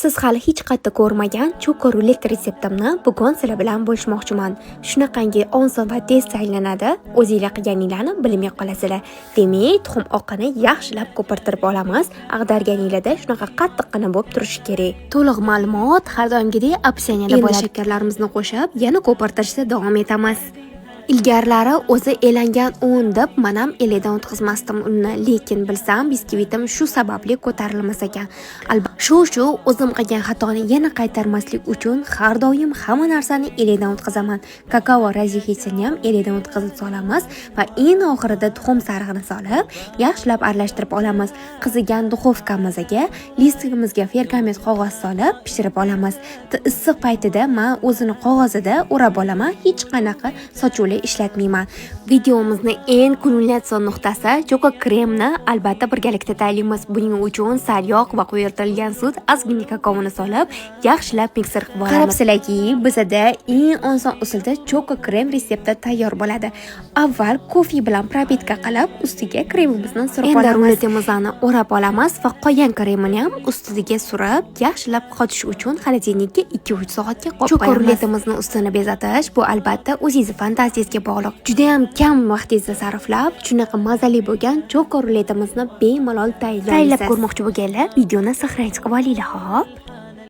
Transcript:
Siz hali hech qayerda ko'rmagan cho'qi rulet retseptimni bugun sizlar bilan bo'lishmoqchiman. Shunaqangi oson va tez tayyorlanadi. O'zingizlar qilganinglarni bilmay qolasizlar. Demak, tuxum oqini yaxshilab ko'pirtirib olamiz. Ag'darganingizda shunaqa qattiqqina bo'lib turishi kerak. To'liq ma'lumot har doimgidek opsioniyada bo'ladi. Shakarlarimizni qo'shib, yana ko'pirtirishda davom etamiz. Ilgarilari o'zi elangan un deb menam elidan o'tkazmasdim unni, lekin bilsam biskvitim shu sababli ko'tarilmas ekan. Albatta, shu o'zim qilgan xatoni yana qaytarmaslik uchun har doim hamma narsani elidan o'tkazaman. Kakao razihasini ham elidan o'tkazib solamiz va eng oxirida tuxum sarig'ini solib, yaxshilab aralashtirib olamiz. Qizigan duxovkamizga listimizga pergament qog'oz solib pishirib olamiz. Issiq paytida men o'zini qog'ozida o'rab olaman, hech qanaqa sochuvli ishlatmayman. Videomizni eng kulminatsion nuqtasi cho'qi kremni albatta birgalikda tayyorlaymiz. Buning uchun sariyog' va qo'yirtirilgan sut, ozgina kakaoni solib, yaxshilab mikser qilib olamiz. Qarabsizlarki, bizda eng oson usulda cho'qi krem retsepti tayyor bo'ladi. Avval kofe bilan probitka qilib, ustiga kremimizni surib olamiz. Endi ruletimizni o'rab olamiz va qolgan kremini ham ustiga surib, yaxshilab qotish uchun xolodilnikka 2-3 soatga qo'yib qo'yamiz. Cho'qi ruletimizni ustini bezatish bu albatta o'zingizning fantaziyangizga bog'liq. Juda ham kam vaqtingizni sarflab, shunaqa mazali bo'lgan cho'qi ruletimizni bemalol tayyorlab ko'rmoqchi bo'lganlar, videoni saqlanib qolinglar, xo'p?